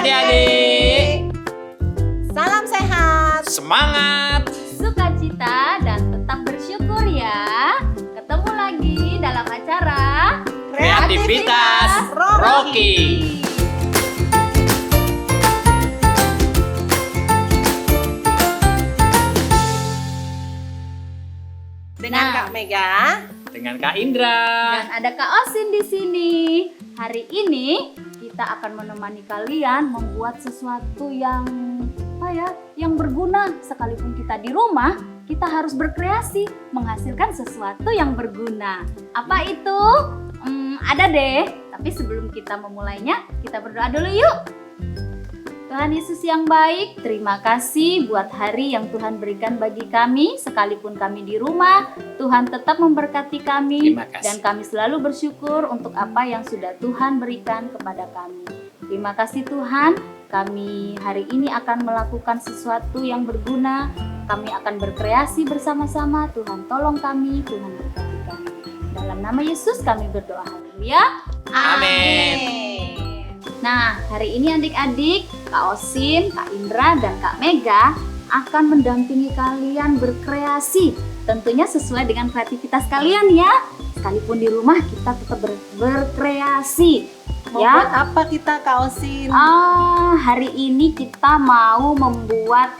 adik-adik. Salam sehat, Semangat. Sukacita dan tetap bersyukur ya. Ketemu lagi dalam acara Kreativitas Rocky. Dengan Nah. Kak Mega. Dengan Kak Indra. dan ada Kak Osin di sini. Hari ini kita akan menemani kalian membuat sesuatu yang yang berguna. Sekalipun kita di rumah, kita harus berkreasi, menghasilkan sesuatu yang berguna. Apa itu? Ada deh. Tapi sebelum kita memulainya, kita berdoa dulu yuk. Tuhan Yesus yang baik, terima kasih buat hari yang Tuhan berikan bagi kami. Sekalipun kami di rumah, Tuhan tetap memberkati kami. Terima kasih. Dan kami selalu bersyukur untuk apa yang sudah Tuhan berikan kepada kami. Terima kasih Tuhan, kami hari ini akan melakukan sesuatu yang berguna. Kami akan berkreasi bersama-sama. Tuhan tolong kami, Tuhan berkati kami. Dalam nama Yesus kami berdoa, haleluya. Amin. Nah, hari ini adik-adik, Kak Osin, Kak Indra, dan Kak Mega akan mendampingi kalian berkreasi. Tentunya sesuai dengan kreativitas kalian ya. Sekalipun di rumah kita tetap berkreasi. Membuat Ya. apa kita Kak Osin? Hari ini kita mau membuat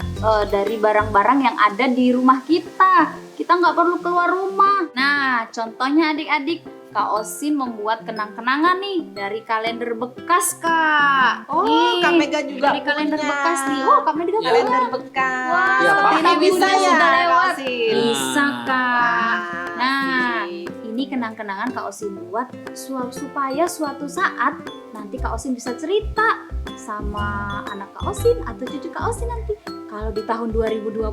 dari barang-barang yang ada di rumah kita. Kita nggak perlu keluar rumah. Nah, contohnya adik-adik, Kak Osin membuat kenang-kenangan nih dari kalender bekas, Kak. Oh, Nih, Kak Mega juga dari kalender punya. bekas nih. Oh, Kak Mega punya. Kalender bekas. Wah, Ya, seperti ini paham. bisa ya Sudah Kak lewat. Osin. Bisa, Kak. Nah, asik. ini kenang-kenangan Kak Osin buat supaya suatu saat nanti Kak Osin bisa cerita sama anak Kak Osin atau cucu Kak Osin nanti. Kalau di tahun 2020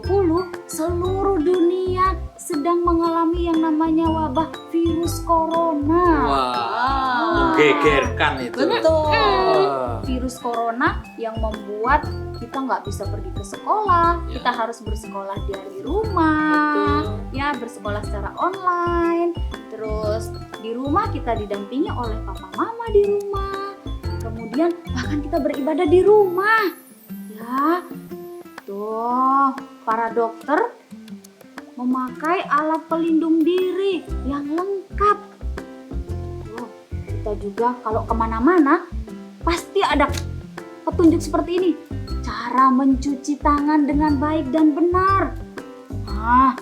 seluruh dunia sedang mengalami yang namanya wabah virus corona. Wah, menggegerkan itu. Betul. Wah. Virus corona yang membuat kita nggak bisa pergi ke sekolah, Ya. kita harus bersekolah dari rumah, ya bersekolah secara online. Terus di rumah kita didampingi oleh papa mama di rumah. Kemudian bahkan kita beribadah di rumah. Ya, tuh para dokter memakai alat pelindung diri yang lengkap. Tuh, kita juga kalau kemana-mana pasti ada petunjuk seperti ini. Cara mencuci tangan dengan baik dan benar. Nah,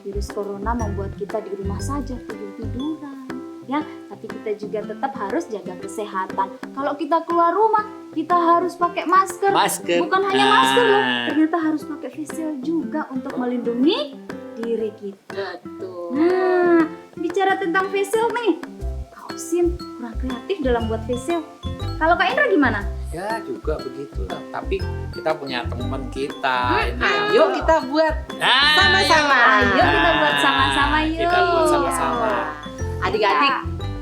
virus corona membuat kita di rumah saja tidur-tiduran. Ya, tapi kita juga tetap harus jaga kesehatan. Kalau kita keluar rumah, kita harus pakai masker. Masker. Bukan hanya Nah. masker loh, ternyata harus pakai face shield juga untuk melindungi diri kita. Betul. Nah, bicara tentang face shield nih, Kak Osin kurang kreatif dalam buat face shield. Kalau Kak Indra gimana? Ya juga begitulah. Tapi kita punya teman kita. Ini Ayo kita buat Nah, sama-sama. Ayo kita buat sama-sama yuk. Kita buat sama-sama. Adik-adik,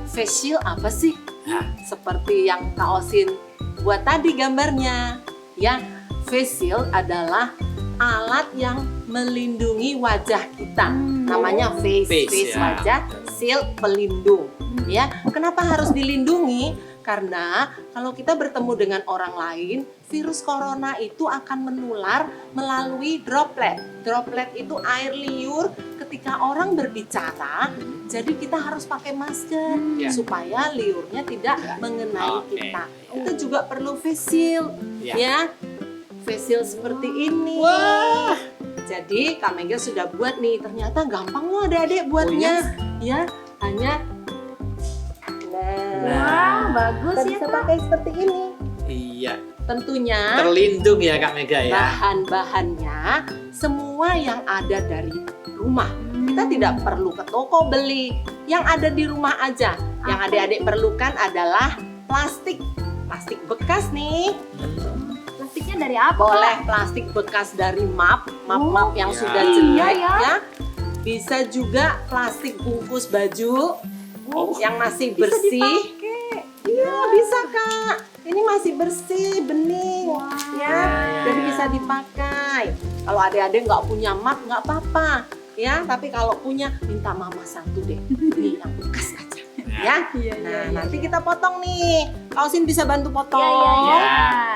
face shield apa sih? Nah. Seperti yang Kak Osin buat tadi gambarnya. Ya, face shield adalah alat yang melindungi wajah kita. Namanya face ya. wajah, shield pelindung. Ya, kenapa harus dilindungi? Karena kalau kita bertemu dengan orang lain, virus corona itu akan menular melalui droplet. Droplet itu air liur ketika orang berbicara. Jadi kita harus pakai masker Ya. supaya liurnya tidak mengenai Oke. kita. Kita juga perlu face shield, Ya. ya. Face shield seperti ini. Wah. Jadi Kak Mega sudah buat nih. Ternyata gampang loh adik-adik buatnya. Ya, hanya Wah, bagus kita ya bisa Kak. pakai seperti ini. Iya. Tentunya Terlindung ya Kak Mega ya. bahan-bahannya semua yang ada dari rumah. Kita tidak perlu ke toko beli. Yang ada di rumah aja. Yang Apa adik-adik perlukan adalah plastik. Plastik bekas nih. Plastiknya dari apa? Boleh plastik bekas dari map yang ya. sudah Iya, jelek ya. ya. Bisa juga plastik bungkus baju yang masih Bisa bersih. dipakai. Iya, bisa Kak. Ini masih bersih, bening. Wah. Ya, jadi bisa dipakai. Kalau adik-adik nggak punya map nggak apa-apa. Ya, tapi kalau punya minta mama satu deh. Nih yang bekas aja. Ya. Iya, Nah, nanti kita potong nih. Kausin bisa bantu potong. Iya.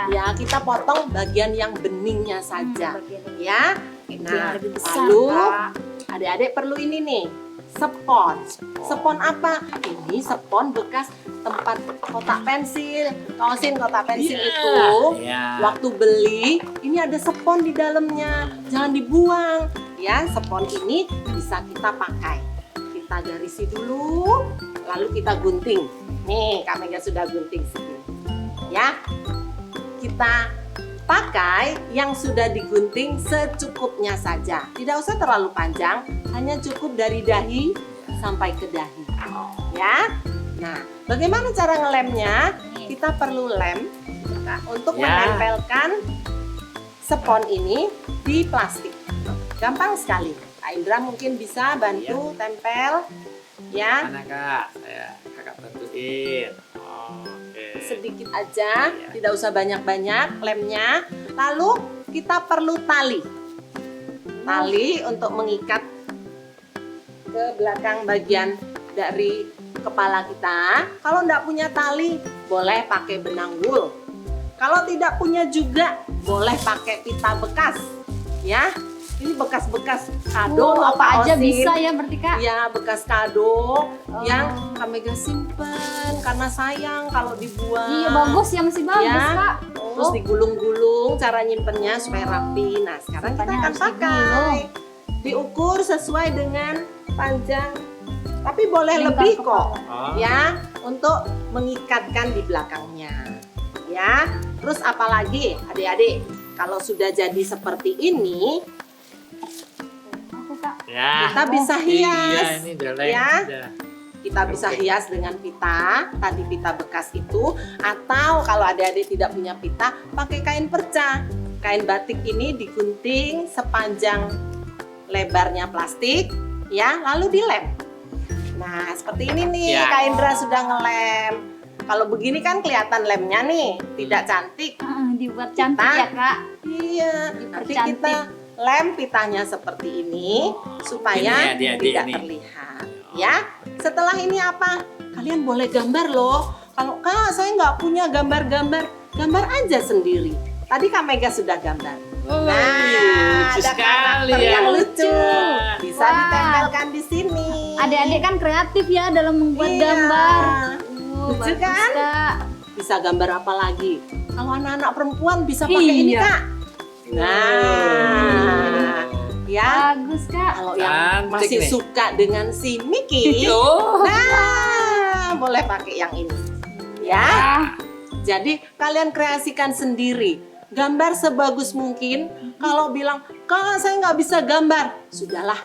Ya, kita potong bagian yang beningnya saja. Ya. Yang Nah, lebih besar, lalu Kak. adik-adik perlu ini nih, spons. Spons apa? Ini spons bekas tempat kotak pensil. Kausin kotak pensil Iya. itu. Iya. Waktu beli, ini ada spons di dalamnya. Jangan dibuang. Ya, spons ini bisa kita pakai. Kita garisi dulu, lalu kita gunting. Nih, Kak Mega sudah gunting segini. Ya, kita pakai yang sudah digunting secukupnya saja. Tidak usah terlalu panjang, hanya cukup dari dahi sampai ke dahi. Ya, nah, bagaimana cara ngelemnya? Kita perlu lem untuk Ya. menempelkan spons ini di plastik. Gampang sekali. Kak Indra mungkin bisa bantu tempel, ya. Mana Kak? Kakak bantuin. Oke. Sedikit aja, Iya. tidak usah banyak-banyak lemnya. Lalu kita perlu tali. Tali untuk mengikat ke belakang bagian dari kepala kita. Kalau tidak punya tali, boleh pakai benang wool. Kalau tidak punya juga, boleh pakai pita bekas. Ya, ini bekas-bekas kado Oh, apa aja Osin. bisa ya berarti Kak? Ya, bekas kado yang Kak Mega simpen karena sayang kalau dibuang. Iya bagus ya, masih bagus Ya. Kak. Terus digulung-gulung cara nyimpennya supaya rapi. Nah, sekarang kita Simpannya akan harus pakai. digulung. Diukur sesuai dengan panjang. Tapi boleh Lingkar lebih kepala. kok. Oh. Ya, untuk mengikatkan di belakangnya. Ya. Terus apalagi adik-adik, kalau sudah jadi seperti ini, Aku Kak. Ya. kita bisa hias. Iya, ini udah lem. Ya. Udah. Kita bisa hias dengan pita, tadi pita bekas itu, atau kalau adik-adik tidak punya pita, pakai kain perca. Kain batik ini digunting sepanjang lebarnya plastik, ya, lalu dilem. Nah, seperti ini nih, Ya. Kak Indra sudah ngelem. Kalau begini kan kelihatan lemnya nih, tidak cantik. Dibuat cantik Kita- ya Kak. Iya, nanti Dipercantik. kita lem pitanya seperti ini supaya Ini ya, tidak ini. terlihat. Ya, setelah ini apa? Kalian boleh gambar loh. Kalau Kak, saya nggak punya gambar-gambar, gambar aja sendiri. Tadi Kak Mega sudah gambar. Oh, Nah, lucu ada sekali karakter ya. yang lucu. Bisa Wah. ditempelkan di sini. Adik-adik kan kreatif ya dalam membuat Iya. gambar. Lucu Bagus, kan? Kak. Bisa gambar apa lagi? Kalau anak-anak perempuan bisa pakai ini, Iya. Kak. Nah, ya. Bagus Kak. Kalau yang Cantik masih nih. suka dengan si Mickey, Oh. nah boleh pakai yang ini. Ya, jadi kalian kreasikan sendiri. Gambar sebagus mungkin. Kalau bilang, Kak saya nggak bisa gambar, sudahlah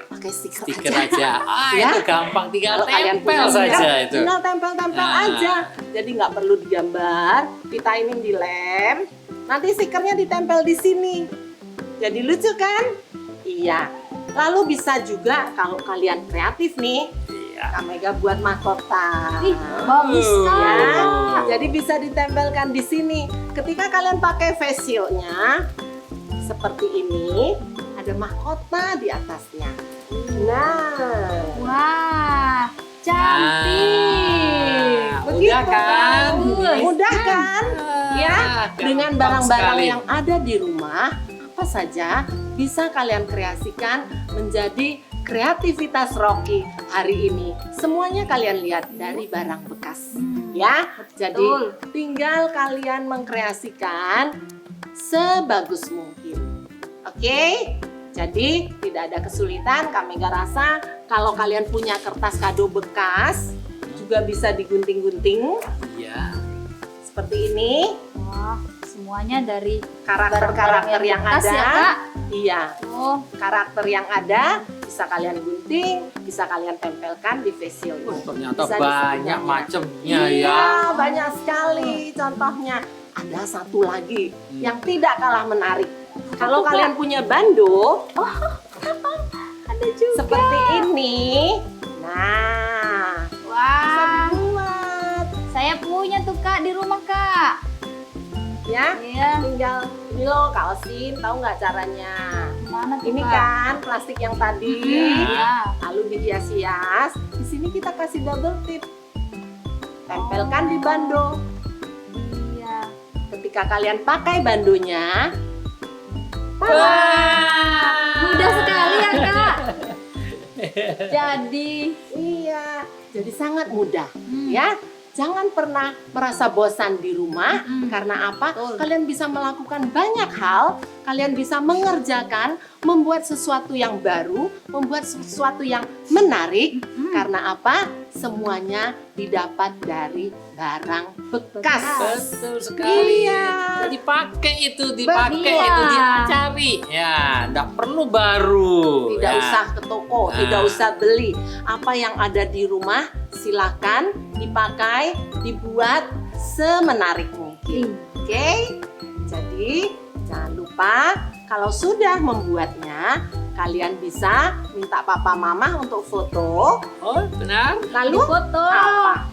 pakai stiker Stiker aja. aja. Ah, Ya. itu gampang, tinggal Kalau kalian tempel punya saja stiker, itu. tinggal tempel-tempel Nah. aja. Jadi nggak perlu digambar, kita ini dilem. Nanti stikernya ditempel di sini. Jadi lucu kan? Iya. Lalu bisa juga kalau kalian kreatif nih, Iya. Kak Mega buat mahkota. Ih, bagus Ya, Kak. jadi bisa ditempelkan di sini. Ketika kalian pakai face shield-nya seperti ini, ada mahkota di atasnya. Nah, Wah, cantik. Nah, begitu udah kan? Mudah kan? Ya, dengan gampang barang-barang sekali. yang ada di rumah, apa saja bisa kalian kreasikan menjadi kreativitas Rocky hari ini. Semuanya kalian lihat dari barang bekas. Ya, jadi Betul. tinggal kalian mengkreasikan sebagus mungkin. Oke? Jadi tidak ada kesulitan. Kak Mega rasa kalau kalian punya kertas kado bekas juga bisa digunting-gunting Iya. seperti ini. Wah, semuanya dari Karakter-karakter barang-barang yang bekas ada. ya Kak. Iya, Oh, karakter yang ada bisa kalian gunting, bisa kalian tempelkan di face shield. Wah, ternyata Bisa banyak disesuaikan. macamnya Iya, ya. banyak sekali contohnya. Ada satu lagi Hmm. yang tidak kalah menarik. Kalau kalian punya bando ada juga. seperti ini, nah bisa Wah, dibuat saya punya tuh Kak di rumah Kak. ya. Iya, Tinggal ini loh Kak Osin, tahu nggak caranya? mana tuh Ini Kak? kan plastik yang tadi, Iya. lalu dihias-hias. Di sini kita kasih double tip. tempelkan di bando. Iya. Ketika kalian pakai bandonya, Mudah sekali ya Kak. Jadi iya, jadi sangat mudah ya. Jangan pernah merasa bosan di rumah. Karena apa? Betul. Kalian bisa melakukan banyak hal, kalian bisa mengerjakan, membuat sesuatu yang baru, membuat sesuatu yang menarik. Karena apa? Semuanya didapat dari barang bekas. Betul sekali. Iya. Dipakai itu Iya. dicari. Ya, enggak perlu baru. Tidak Ya. usah ke toko, Nah. tidak usah beli. Apa yang ada di rumah silakan dipakai, dibuat semenarik mungkin. Oke? Jadi jangan lupa kalau sudah membuatnya, kalian bisa minta papa mama untuk foto. Oh, benar? Lalu foto, apa?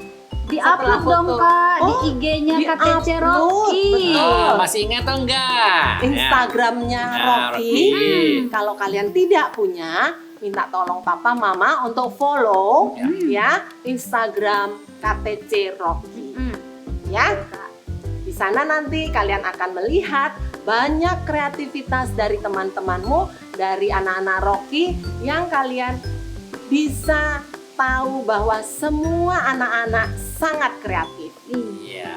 di-upload Setelah dong foto. Kak di Oh, IG-nya KTC di-upload, Rocky. betul. Masih ingat atau enggak? Instagramnya Ya, Rocky. Rocky. Kalau kalian tidak punya, minta tolong papa mama untuk follow ya Instagram KTC Rocky. Ya. Di sana nanti kalian akan melihat banyak kreativitas dari teman-temanmu, dari anak-anak Rocky yang kalian bisa tahu bahwa semua anak-anak sangat kreatif. Iya.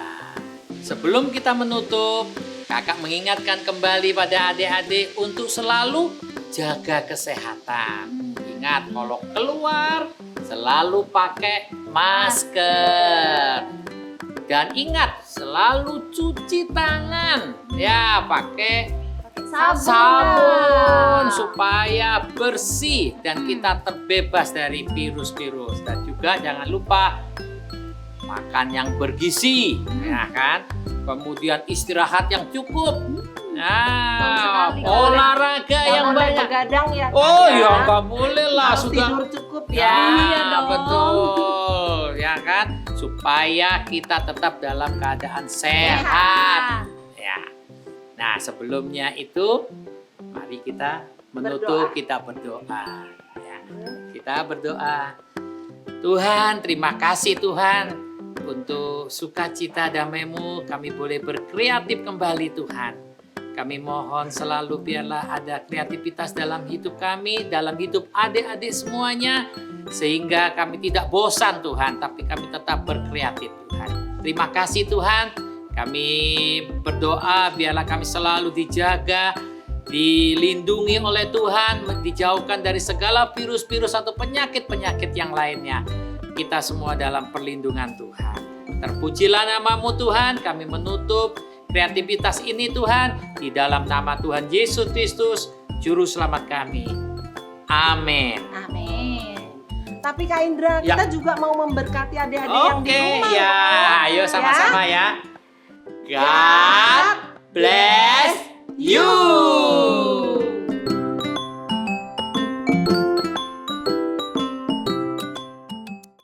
Sebelum kita menutup, kakak mengingatkan kembali pada adik-adik untuk selalu jaga kesehatan. Ingat, kalau keluar selalu pakai masker. Dan ingat, selalu cuci tangan. Ya, pakai sabun supaya bersih dan kita terbebas dari virus-virus. Dan juga jangan lupa makan yang bergizi, ya kan? Kemudian istirahat yang cukup. Nah, sekali. olahraga yang Jangan banyak. begadang ya. Kak, Oh ya. ya, nggak boleh lah. Harus Sudah tidur cukup ya, ya. Iya dong. betul, ya kan? Supaya kita tetap dalam keadaan sehat. Ya. Nah, sebelumnya itu, mari kita menutup, Berdoa. kita berdoa. Ya. Kita berdoa. Tuhan, terima kasih Tuhan untuk sukacita damai-Mu. Kami boleh berkreatif kembali Tuhan. Kami mohon selalu biarlah ada kreativitas dalam hidup kami, dalam hidup adik-adik semuanya. Sehingga kami tidak bosan Tuhan, tapi kami tetap berkreatif Tuhan. Terima kasih Tuhan. Kami berdoa biarlah kami selalu dijaga, dilindungi oleh Tuhan, dijauhkan dari segala virus-virus atau penyakit-penyakit yang lainnya. Kita semua dalam perlindungan Tuhan. Terpujilah nama-Mu Tuhan, kami menutup kreativitas ini Tuhan, di dalam nama Tuhan Yesus Kristus, Juru Selamat kami. Amin. Amin. Tapi Kak Indra, Ya. kita juga mau memberkati adik-adik yang di Oke, rumah. ya. Ayo sama-sama ya. God bless you.